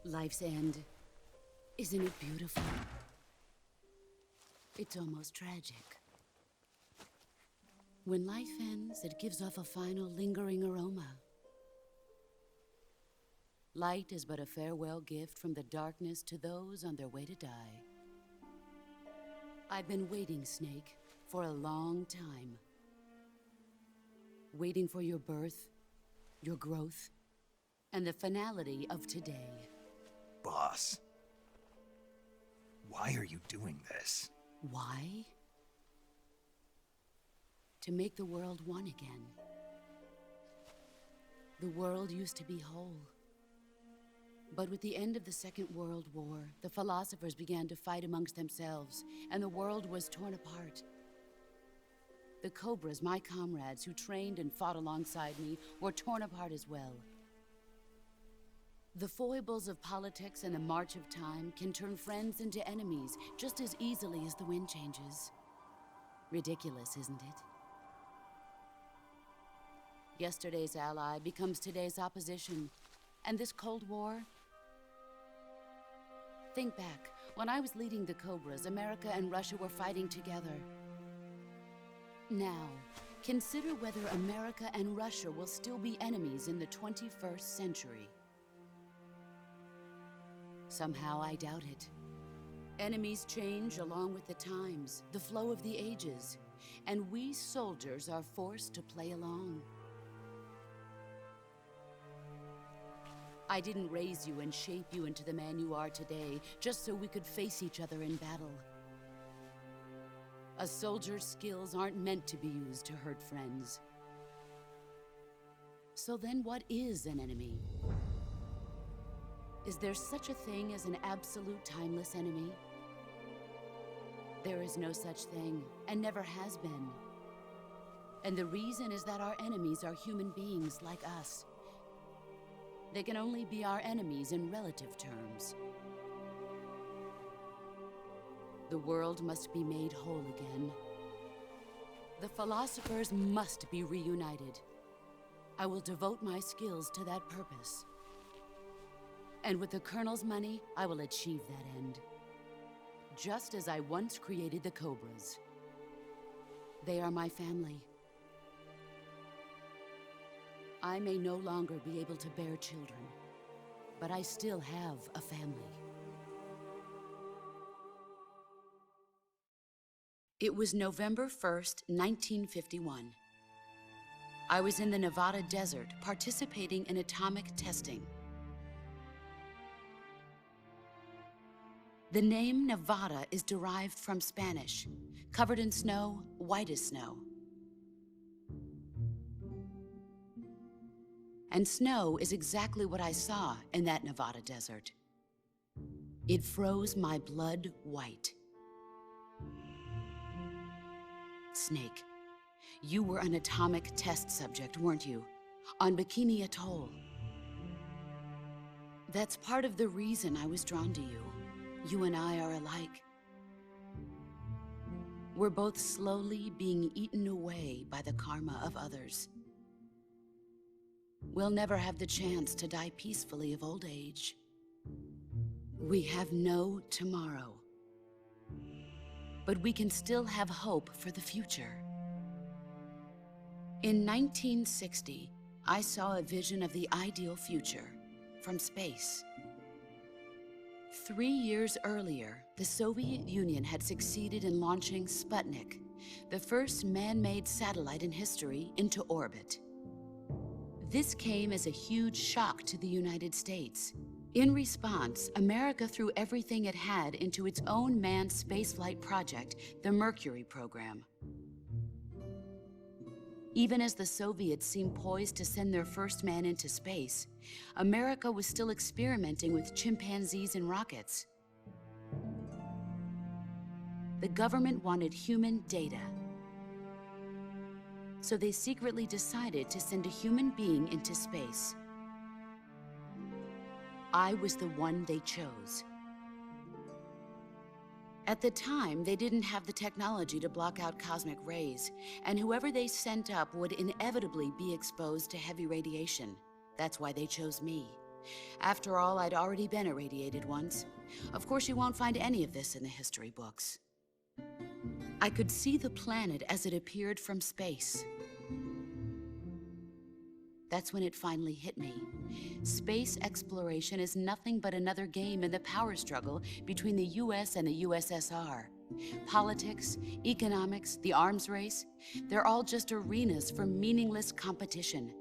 Life's end. Isn't it beautiful? It's almost tragic. When life ends, it gives off a final lingering aroma. Light is but a farewell gift from the darkness to those on their way to die. I've been waiting, Snake, for a long time. Waiting for your birth, your growth, and the finality of today. Boss, why are you doing this? Why? To make the world one again. The world used to be whole. But with the end of the Second World War, the philosophers began to fight amongst themselves, and the world was torn apart. The Cobras, my comrades who trained and fought alongside me, were torn apart as well. The foibles of politics and the march of time can turn friends into enemies just as easily as the wind changes. Ridiculous, isn't it? Yesterday's ally becomes today's opposition. And this Cold War? Think back. When I was leading the Cobras, America and Russia were fighting together. Now, consider whether America and Russia will still be enemies in the 21st century. Somehow I doubt it. Enemies change along with the times, the flow of the ages, and we soldiers are forced to play along. I didn't raise you and shape you into the man you are today just so we could face each other in battle. A soldier's skills aren't meant to be used to hurt friends. So then what is an enemy? Is there such a thing as an absolute timeless enemy? There is no such thing, and never has been. And the reason is that our enemies are human beings like us. They can only be our enemies in relative terms. The world must be made whole again. The philosophers must be reunited. I will devote my skills to that purpose. And with the Colonel's money, I will achieve that end. Just as I once created the Cobras. They are my family. I may no longer be able to bear children, but I still have a family. It was November 1st, 1951. I was in the Nevada desert participating in atomic testing. The name Nevada is derived from Spanish, covered in snow, white as snow. And snow is exactly what I saw in that Nevada desert. It froze my blood white. Snake, you were an atomic test subject, weren't you? On Bikini Atoll. That's part of the reason I was drawn to you. You and I are alike. We're both slowly being eaten away by the karma of others. We'll never have the chance to die peacefully of old age. We have no tomorrow. But we can still have hope for the future. In 1960, I saw a vision of the ideal future from space. 3 years earlier, the Soviet Union had succeeded in launching Sputnik, the first man-made satellite in history, into orbit. This came as a huge shock to the United States. In response, America threw everything it had into its own manned spaceflight project, the Mercury program. Even as the Soviets seemed poised to send their first man into space, America was still experimenting with chimpanzees and rockets. The government wanted human data. So they secretly decided to send a human being into space. I was the one they chose. At the time, they didn't have the technology to block out cosmic rays, and whoever they sent up would inevitably be exposed to heavy radiation. That's why they chose me. After all, I'd already been irradiated once. Of course, you won't find any of this in the history books. I could see the planet as it appeared from space. That's when it finally hit me. Space exploration is nothing but another game in the power struggle between the US and the USSR. Politics, economics, the arms race, they're all just arenas for meaningless competition.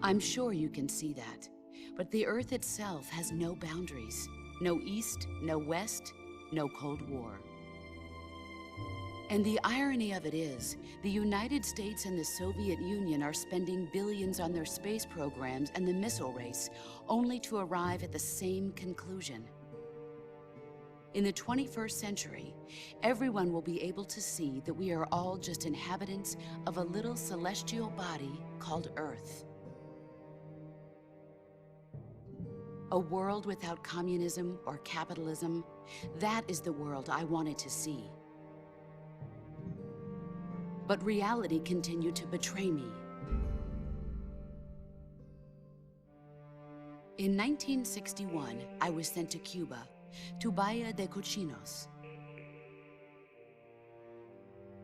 I'm sure you can see that, but the Earth itself has no boundaries. No East, no West, no Cold War. And the irony of it is, the United States and the Soviet Union are spending billions on their space programs and the missile race, only to arrive at the same conclusion. In the 21st century, everyone will be able to see that we are all just inhabitants of a little celestial body called Earth. A world without communism or capitalism, that is the world I wanted to see. But reality continued to betray me. In 1961, I was sent to Cuba, to Bahia de Cochinos.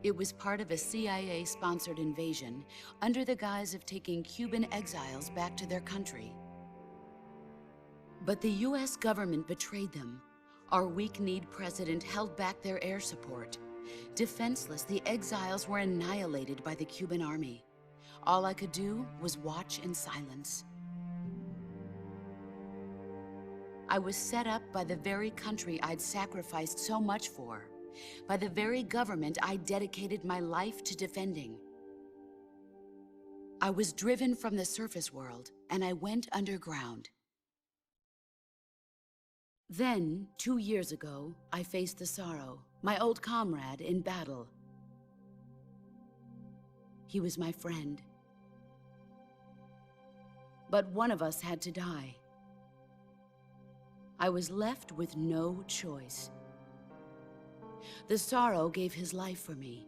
It was part of a CIA-sponsored invasion under the guise of taking Cuban exiles back to their country. But the US government betrayed them. Our weak-kneed president held back their air support. Defenseless, the exiles were annihilated by the Cuban army. All I could do was watch in silence. I was set up by the very country I'd sacrificed so much for, by the very government I dedicated my life to defending. I was driven from the surface world, and I went underground. Then, 2 years ago, I faced the Sorrow, my old comrade in battle. He was my friend. But one of us had to die. I was left with no choice. The Sorrow gave his life for me.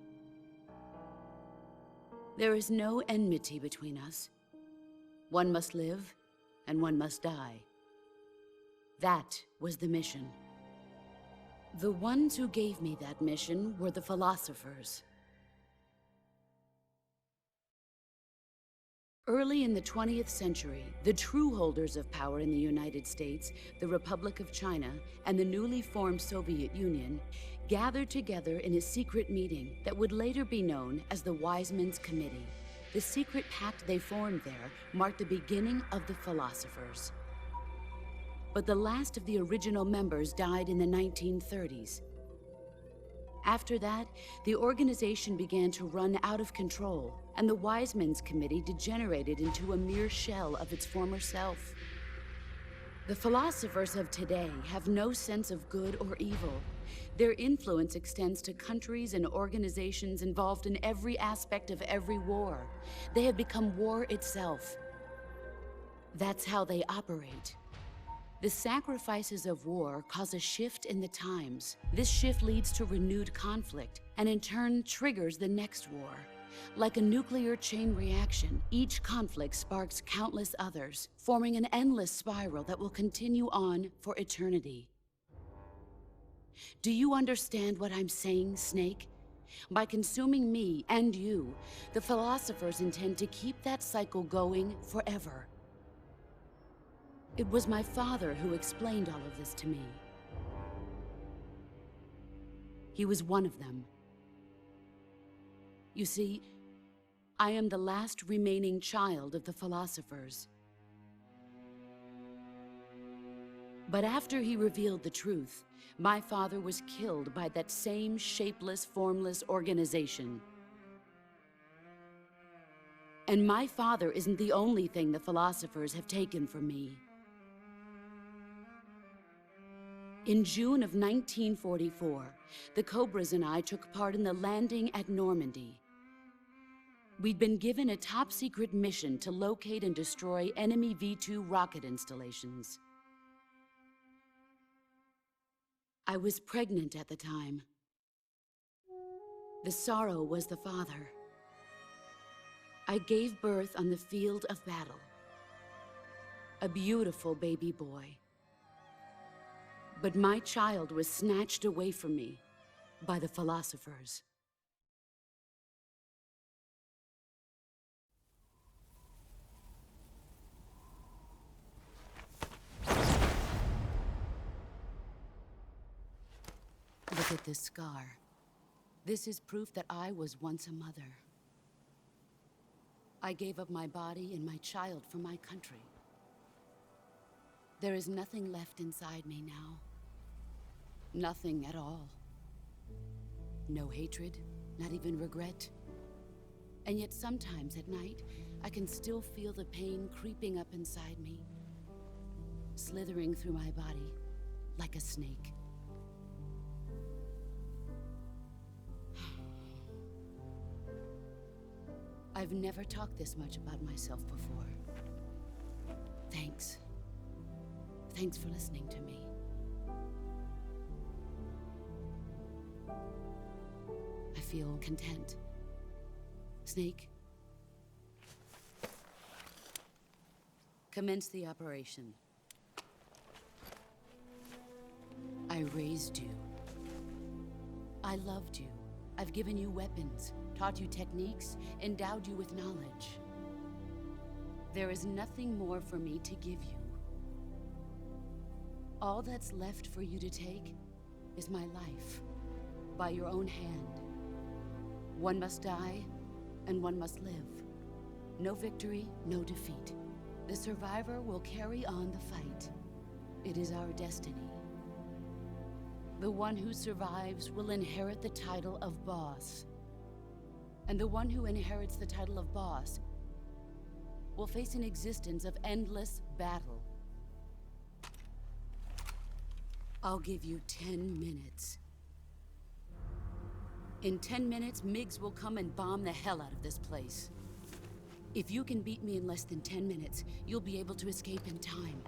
There is no enmity between us. One must live, and one must die. That was the mission. The ones who gave me that mission were the philosophers. Early in the 20th century, the true holders of power in the United States, the Republic of China, and the newly formed Soviet Union gathered together in a secret meeting that would later be known as the Wise Men's Committee. The secret pact they formed there marked the beginning of the philosophers. But the last of the original members died in the 1930s. After that, the organization began to run out of control, and the Wise Men's Committee degenerated into a mere shell of its former self. The philosophers of today have no sense of good or evil. Their influence extends to countries and organizations involved in every aspect of every war. They have become war itself. That's how they operate. The sacrifices of war cause a shift in the times. This shift leads to renewed conflict, and in turn triggers the next war. Like a nuclear chain reaction, each conflict sparks countless others, forming an endless spiral that will continue on for eternity. Do you understand what I'm saying, Snake? By consuming me and you, the philosophers intend to keep that cycle going forever. It was my father who explained all of this to me. He was one of them. You see, I am the last remaining child of the philosophers. But after he revealed the truth, my father was killed by that same shapeless, formless organization. And my father isn't the only thing the philosophers have taken from me. In June of 1944, the Cobras and I took part in the landing at Normandy. We'd been given a top-secret mission to locate and destroy enemy V-2 rocket installations. I was pregnant at the time. The Sorrow was the father. I gave birth on the field of battle. a beautiful baby boy. But my child was snatched away from me by the philosophers. Look at this scar. This is proof that I was once a mother. I gave up my body and my child for my country. There is nothing left inside me now. Nothing at all. No hatred, not even regret. And yet sometimes at night, I can still feel the pain creeping up inside me, slithering through my body like a snake. I've never talked this much about myself before. Thanks. Thanks for listening to me. I feel content. Snake? Commence the operation. I raised you. I loved you. I've given you weapons, taught you techniques, endowed you with knowledge. There is nothing more for me to give you. All that's left for you to take is my life, by your own hand. One must die, and one must live. No victory, no defeat. The survivor will carry on the fight. It is our destiny. The one who survives will inherit the title of boss. And the one who inherits the title of boss will face an existence of endless battle. I'll give you 10 minutes. In 10 minutes, MiGs will come and bomb the hell out of this place. If you can beat me in less than 10 minutes, you'll be able to escape in time.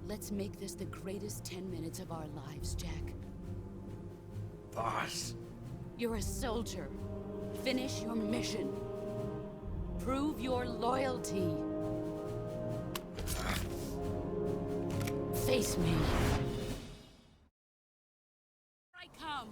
Let's make this the greatest 10 minutes of our lives, Jack. Boss. You're a soldier. Finish your mission. Prove your loyalty. Face me. I come.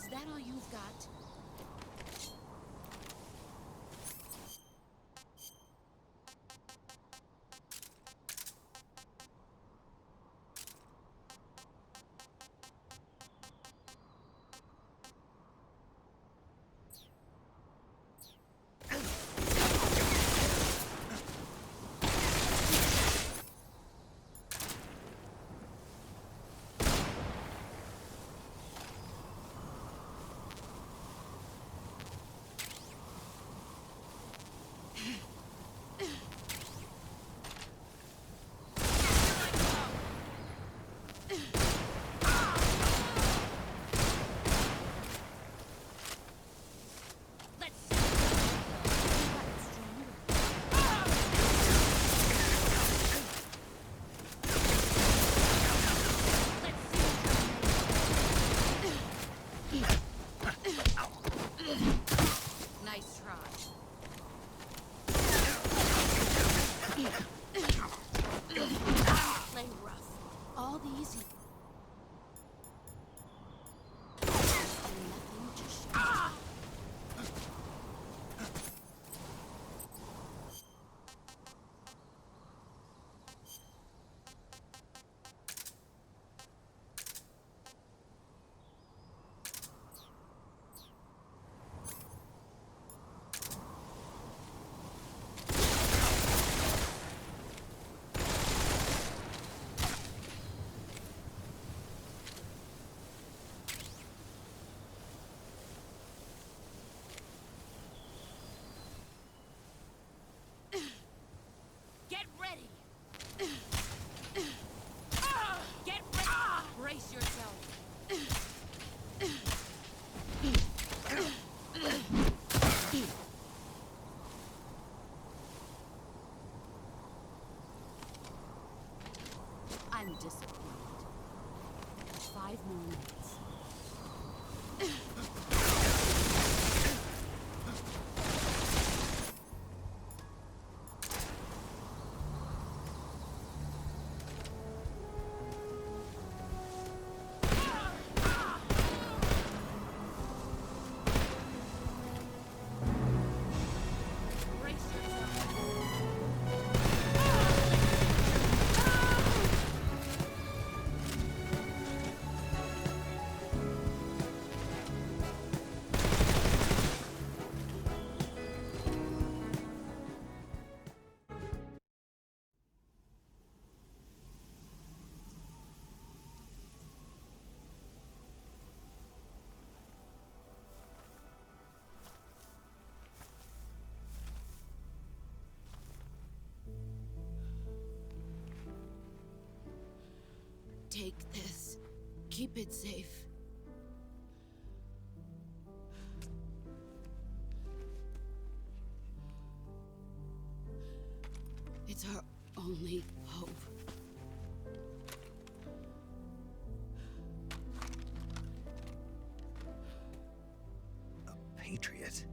Is that all you've got? Nice try. Play rough. All the easy. Nothing to show. Get ready! Get ready! Brace yourself! I'm disappointed. 5 more minutes. Take this. Keep it safe. It's our only hope. A patriot?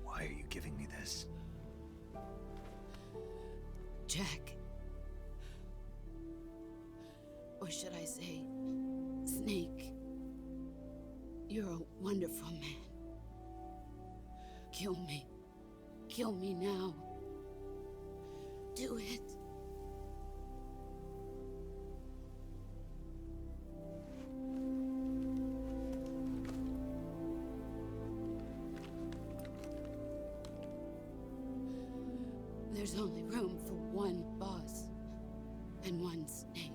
Why are you giving me this? Jack. Or should I say, Snake? You're a wonderful man. Kill me. Kill me now. Do it. There's only room for one boss and one Snake.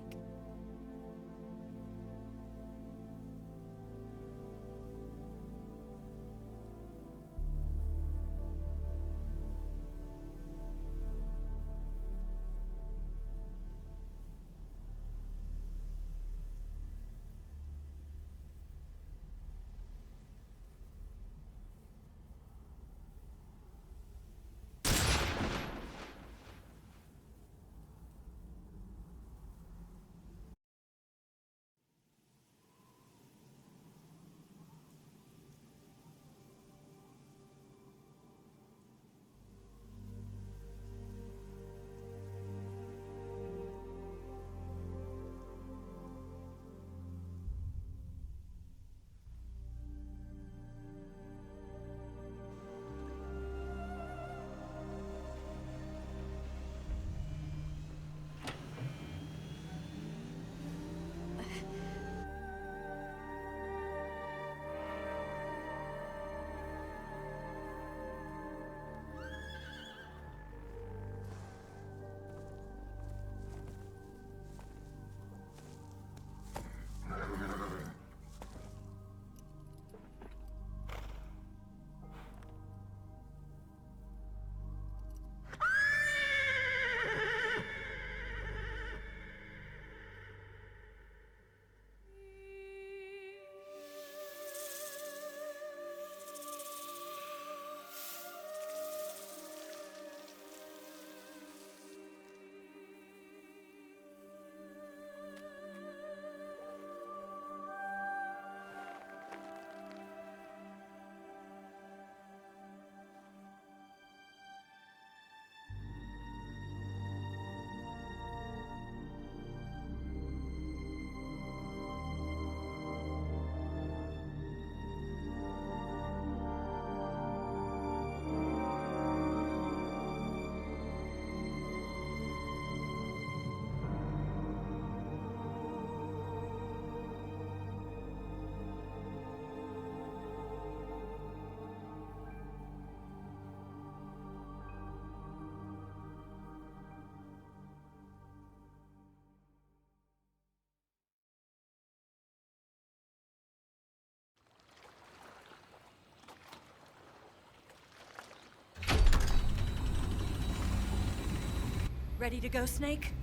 Ready to go, Snake?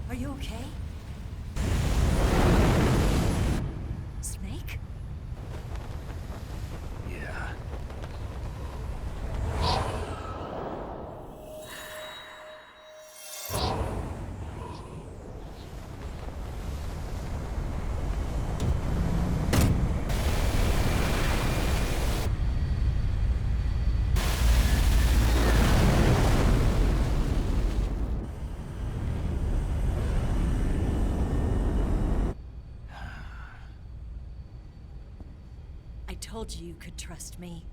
Are you okay? Snake? Yeah. I told you you could trust me.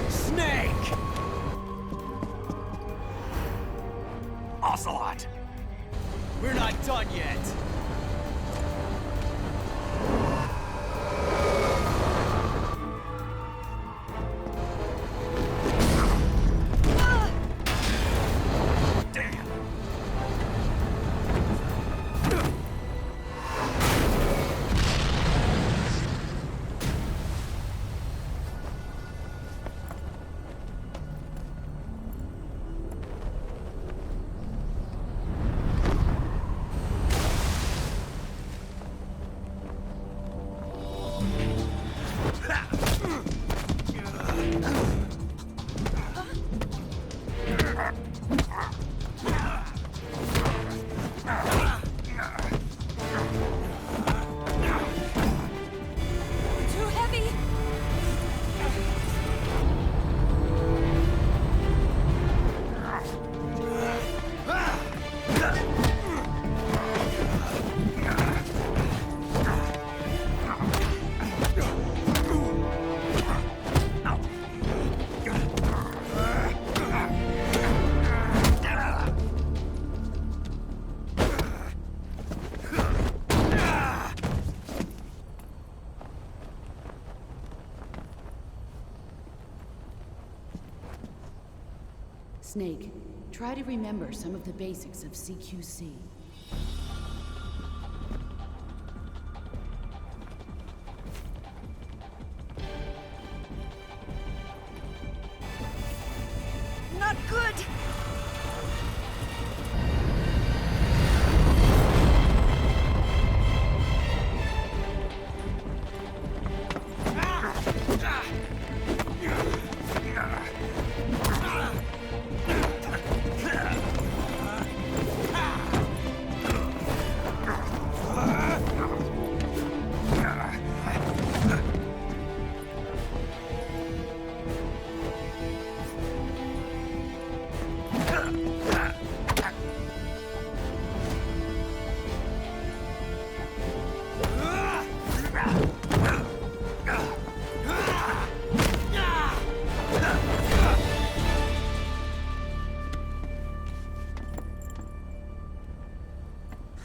Snake! Ocelot! We're not done yet. Damn! Too heavy! Snake, try to remember some of the basics of CQC. Not good!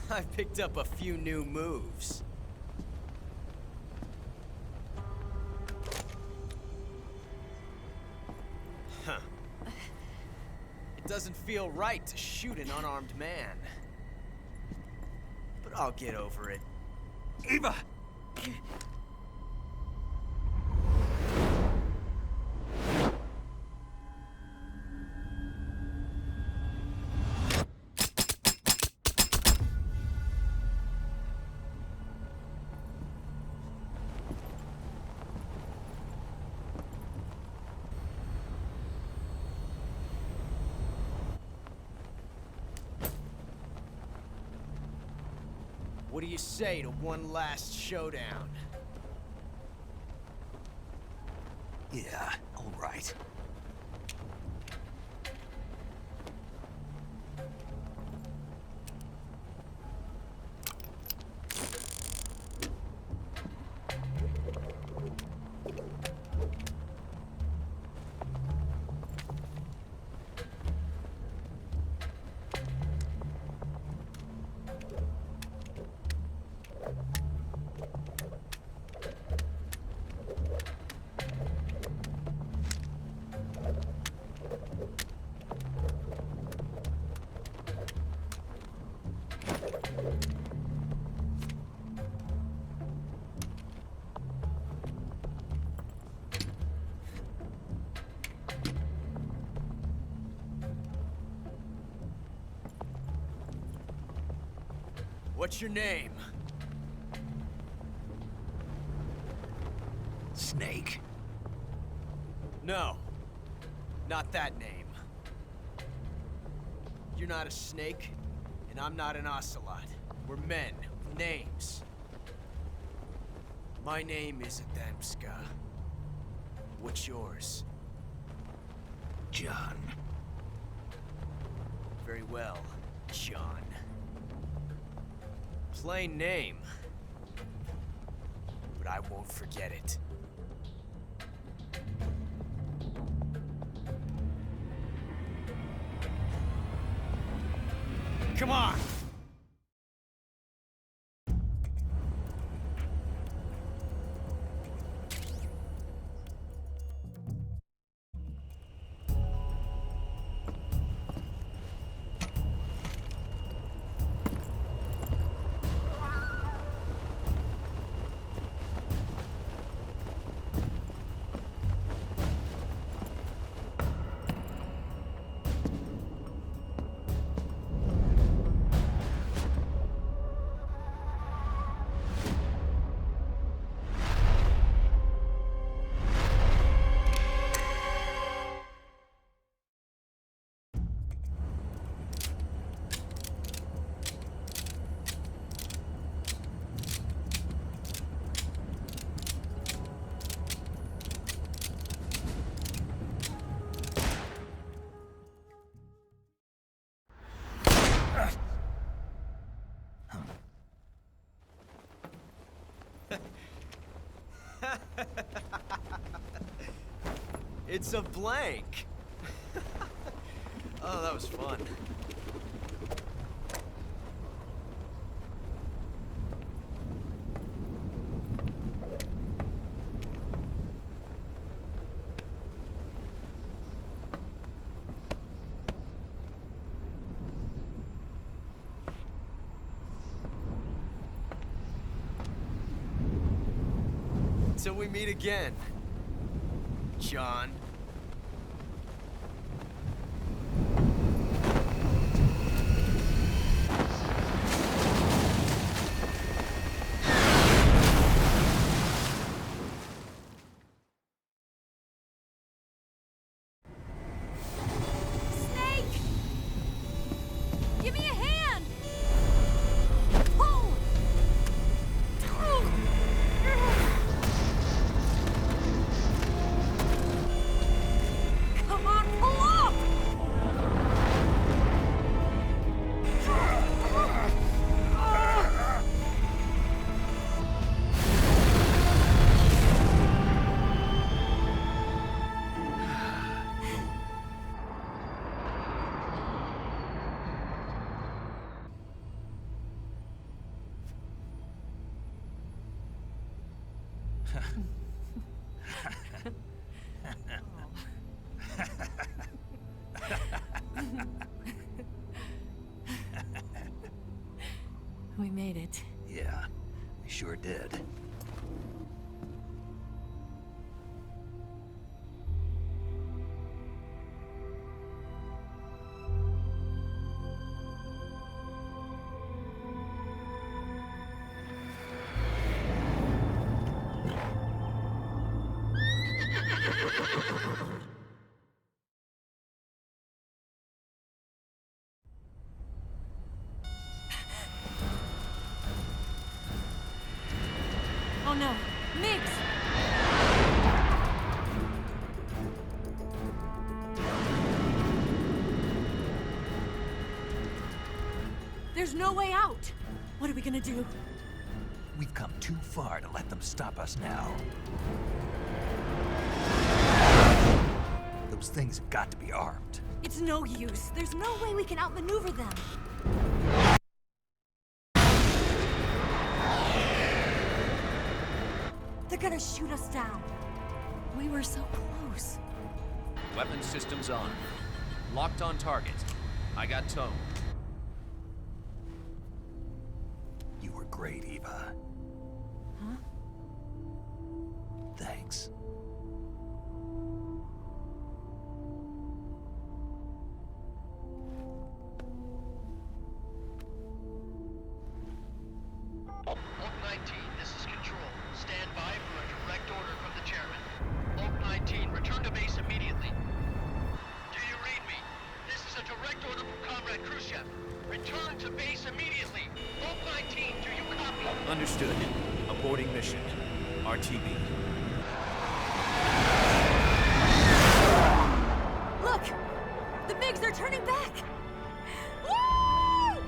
I picked up a few new moves. Huh. It doesn't feel right to shoot an unarmed man. But I'll get over it. Eva! What do you say to one last showdown? Yeah, all right. What's your name? Snake. No. Not that name. You're not a snake, and I'm not an ocelot. We're men with names. My name is Adamska. What's yours? John. Very well, John. Plain name. But I won't forget it. Come on! It's a blank. Oh, that was fun. Till we meet again, John. Snake! Give me a hand! Pull! Come on, pull up! We made it. Yeah, we sure did. Oh no, Mix! There's no way out! What are we gonna do? We've come too far to let them stop us now. Those things have got to be armed. It's no use. There's no way we can outmaneuver them. They're gonna shoot us down. We were so close. Weapon systems on. Locked on target. I got towed. You were great, Eva. Huh? Thanks. Khrushchev. Return to base immediately. Vault 19, do you copy? Understood. Aborting mission. RTB. Look! The MiGs are turning back! Woo!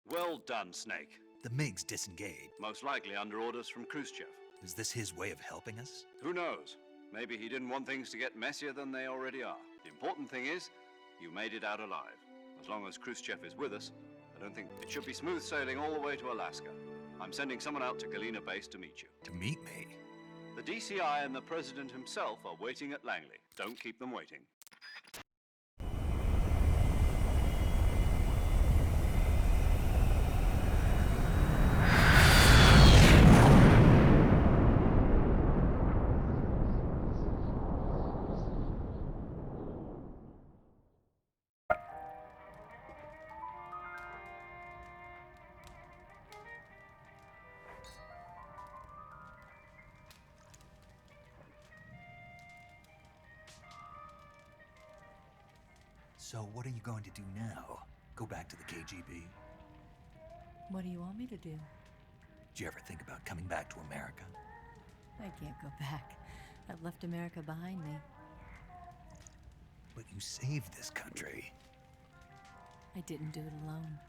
Well done, Snake. The MiGs disengaged. Most likely under orders from Khrushchev. Is this his way of helping us? Who knows? Maybe he didn't want things to get messier than they already are. The important thing is, you made it out alive. As long as Khrushchev is with us, I don't think it should be smooth sailing all the way to Alaska. I'm sending someone out to Galena Base to meet you. To meet me? The DCI and the President himself are waiting at Langley. Don't keep them waiting. So what are you going to do now? Go back to the KGB? What do you want me to do? Did you ever think about coming back to America? I can't go back. I've left America behind me. But you saved this country. I didn't do it alone.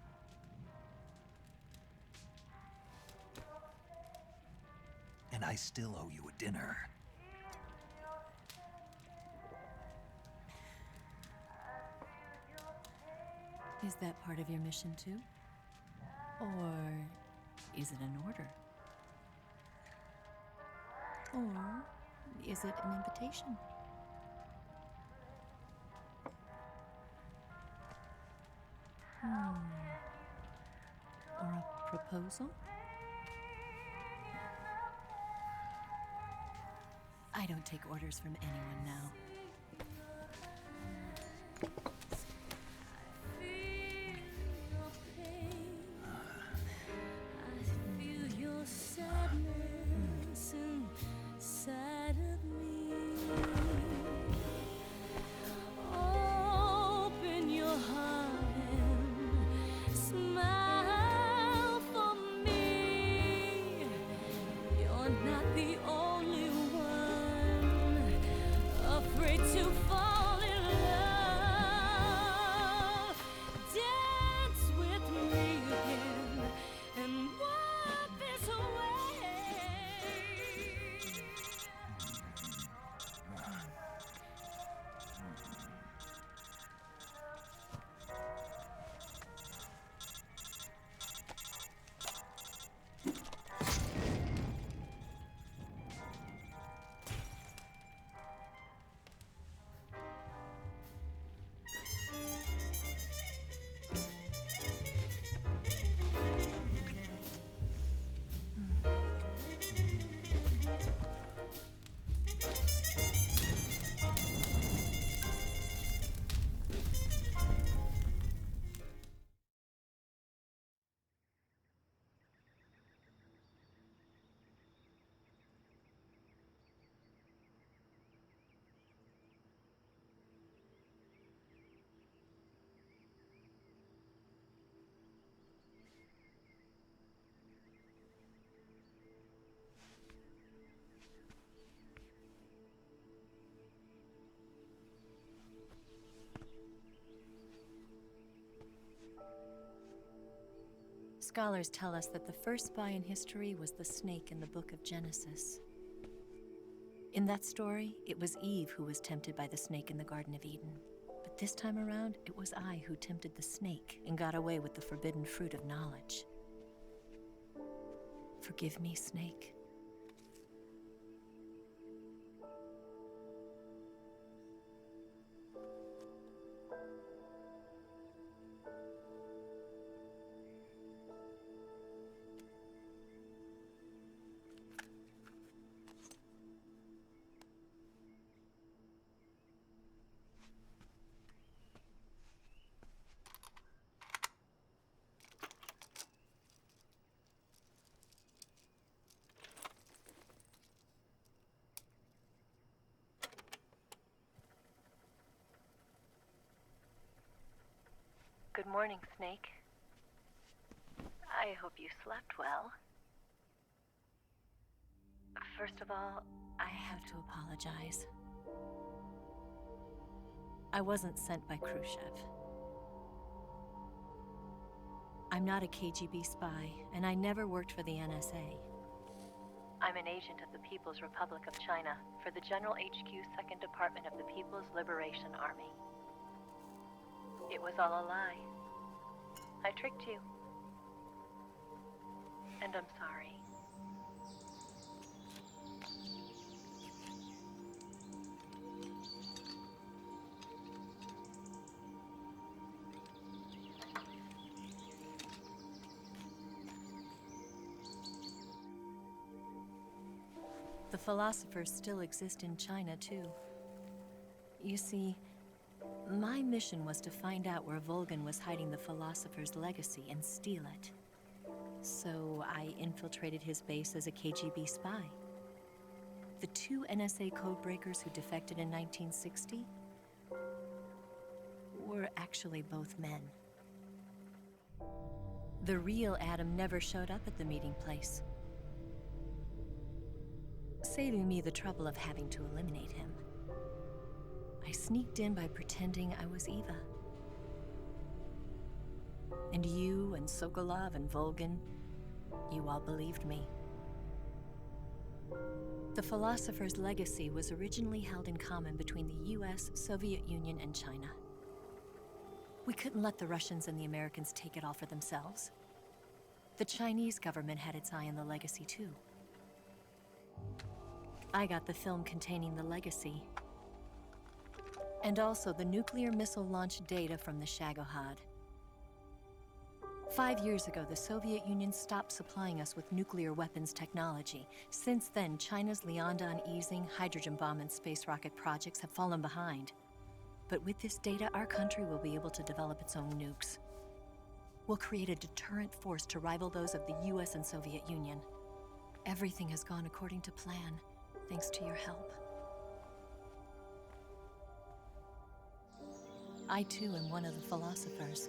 And I still owe you a dinner. Is that part of your mission too? Or is it an order? Or is it an invitation? Or a proposal? I don't take orders from anyone now. Scholars tell us that the first spy in history was the snake in the book of Genesis. In that story, it was Eve who was tempted by the snake in the Garden of Eden. But this time around, it was I who tempted the snake and got away with the forbidden fruit of knowledge. Forgive me, snake. Good morning, Snake. I hope you slept well. First of all, I have to apologize. I wasn't sent by Khrushchev. I'm not a KGB spy, and I never worked for the NSA. I'm an agent of the People's Republic of China for the General HQ 2nd Department of the People's Liberation Army. It was all a lie. I tricked you. And I'm sorry. The philosophers still exist in China, too. You see, my mission was to find out where Volgan was hiding the philosopher's legacy and steal it. So I infiltrated his base as a KGB spy. The 2 NSA codebreakers who defected in 1960 were actually both men. The real Adam never showed up at the meeting place, saving me the trouble of having to eliminate him. I sneaked in by pretending I was Eva. And you and Sokolov and Volgan, you all believed me. The philosopher's legacy was originally held in common between the US, Soviet Union, and China. We couldn't let the Russians and the Americans take it all for themselves. The Chinese government had its eye on the legacy, too. I got the film containing the legacy, and also the nuclear missile launch data from the Shagohod. 5 years ago, the Soviet Union stopped supplying us with nuclear weapons technology. Since then, China's Liaodong easing, hydrogen bomb, and space rocket projects have fallen behind. But with this data, our country will be able to develop its own nukes. We'll create a deterrent force to rival those of the US and Soviet Union. Everything has gone according to plan, thanks to your help. I too am one of the philosophers.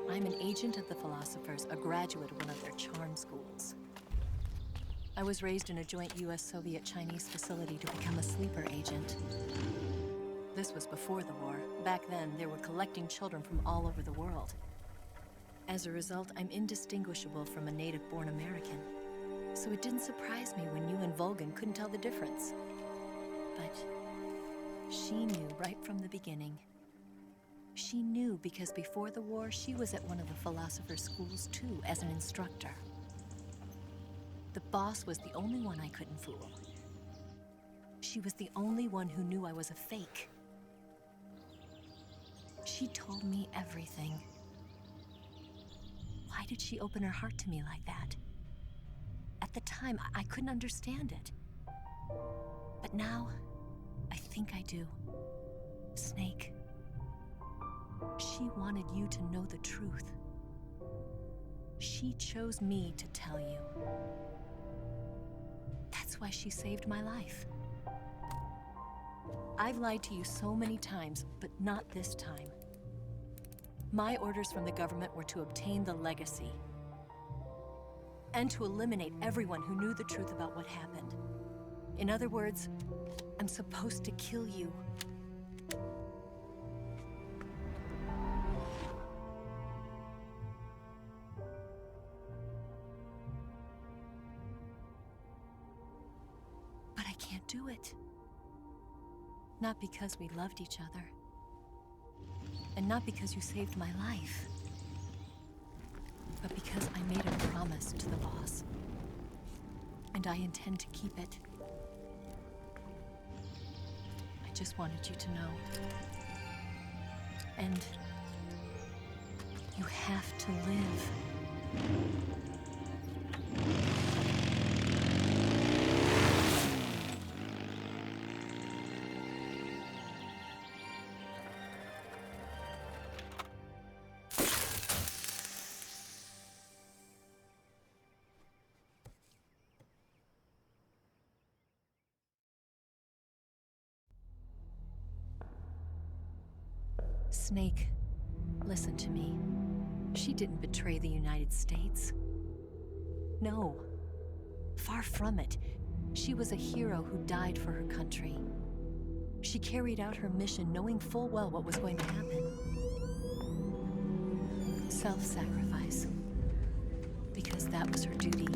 I'm an agent of the philosophers, a graduate of one of their charm schools. I was raised in a joint US-Soviet-Chinese facility to become a sleeper agent. This was before the war. Back then, they were collecting children from all over the world. As a result, I'm indistinguishable from a native-born American. So it didn't surprise me when you and Volgan couldn't tell the difference. But she knew right from the beginning. She knew because before the war, she was at one of the philosopher's schools too, as an instructor. The boss was the only one I couldn't fool. She was the only one who knew I was a fake. She told me everything. Why did she open her heart to me like that? At the time, I couldn't understand it. But now, I think I do. Snake. She wanted you to know the truth. She chose me to tell you. That's why she saved my life. I've lied to you so many times, but not this time. My orders from the government were to obtain the legacy and to eliminate everyone who knew the truth about what happened. In other words, I'm supposed to kill you. But I can't do it. Not because we loved each other. And not because you saved my life. But because I made a promise to the boss. And I intend to keep it. I just wanted you to know. And you have to live. Snake, Listen to me. She didn't betray the United States. No. Far from it. She was a hero who died for her country. She carried out her mission knowing full well what was going to happen. Self-sacrifice. Because that was her duty.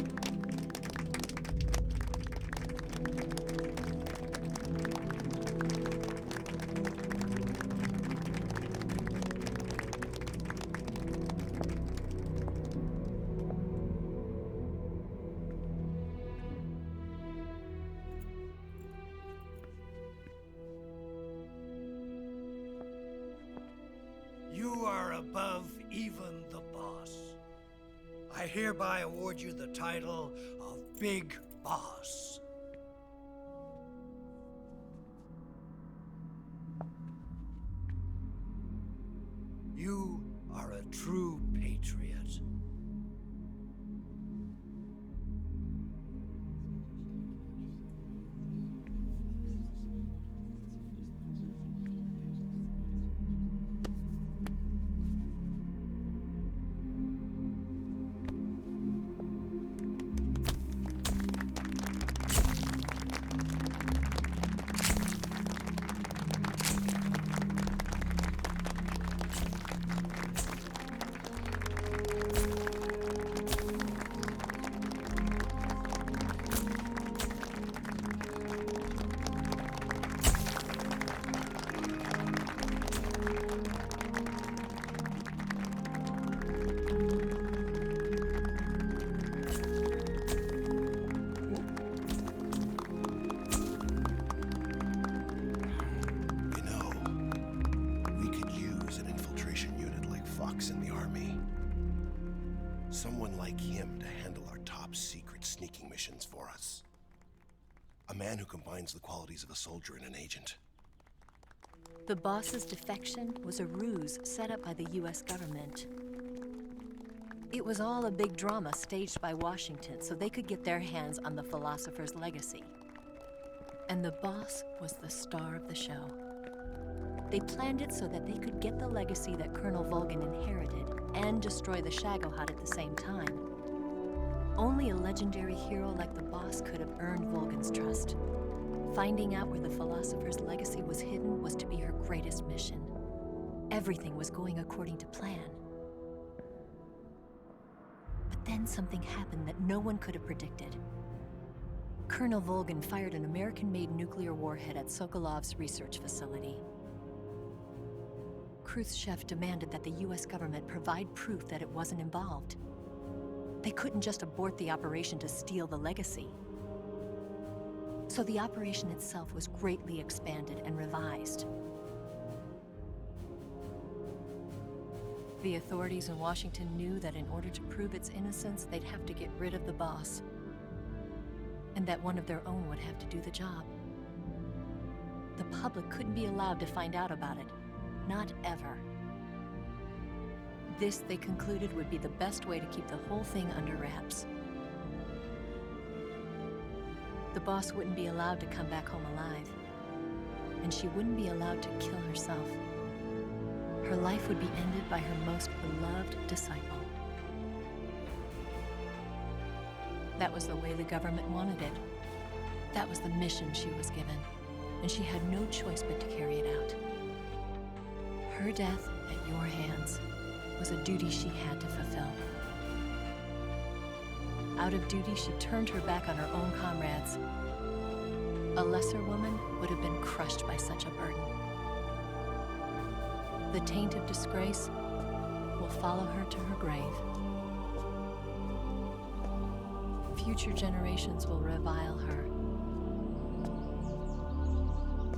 You are above even the boss. I hereby award you the title of Big Boss. You are a true patriot. In the army. Someone like him to handle our top secret sneaking missions for us. A man who combines the qualities of a soldier and an agent. The boss's defection was a ruse set up by the US government. It was all a big drama staged by Washington so they could get their hands on the philosopher's legacy. And the boss was the star of the show. They planned it so that they could get the legacy that Colonel Volgin inherited and destroy the Shagohod at the same time. Only a legendary hero like the boss could have earned Volgin's trust. Finding out where the philosopher's legacy was hidden was to be her greatest mission. Everything was going according to plan. But then something happened that no one could have predicted. Colonel Volgin fired an American-made nuclear warhead at Sokolov's research facility. Khrushchev demanded that the US government provide proof that it wasn't involved. They couldn't just abort the operation to steal the legacy. So the operation itself was greatly expanded and revised. The authorities in Washington knew that in order to prove its innocence, they'd have to get rid of the boss, and that one of their own would have to do the job. The public couldn't be allowed to find out about it. Not ever. This, they concluded, would be the best way to keep the whole thing under wraps. The boss wouldn't be allowed to come back home alive, and she wouldn't be allowed to kill herself. Her life would be ended by her most beloved disciple. That was the way the government wanted it. That was the mission she was given, and she had no choice but to carry it out. Her death at your hands was a duty she had to fulfill. Out of duty, she turned her back on her own comrades. A lesser woman would have been crushed by such a burden. The taint of disgrace will follow her to her grave. Future generations will revile her.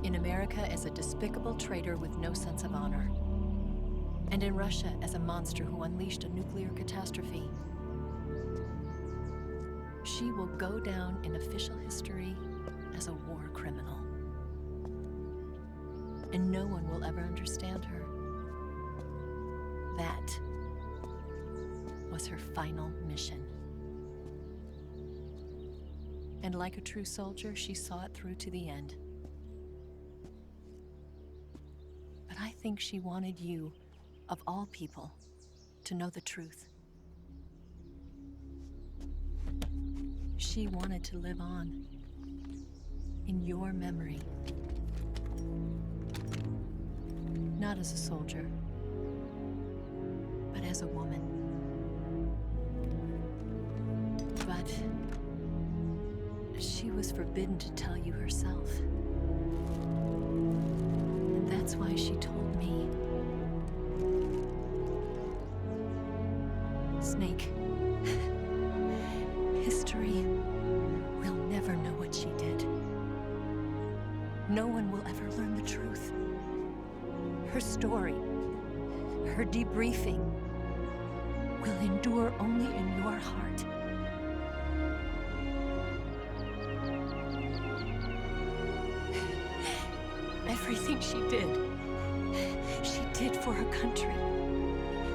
In America as a despicable traitor with no sense of honor. And in Russia as a monster who unleashed a nuclear catastrophe. She will go down in official history as a war criminal. And no one will ever understand her. That was her final mission. And like a true soldier, she saw it through to the end. But I think she wanted you of all people, to know the truth. She wanted to live on, in your memory. Not as a soldier, but as a woman. But she was forbidden to tell you herself. And that's why she told me. Snake, history will never know what she did. No one will ever learn the truth. Her story, her debriefing, will endure only in your heart. Everything she did for her country.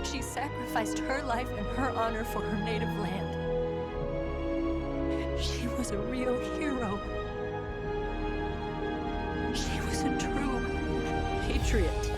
She sacrificed her life and her honor for her native land. She was a real hero. She was a true patriot.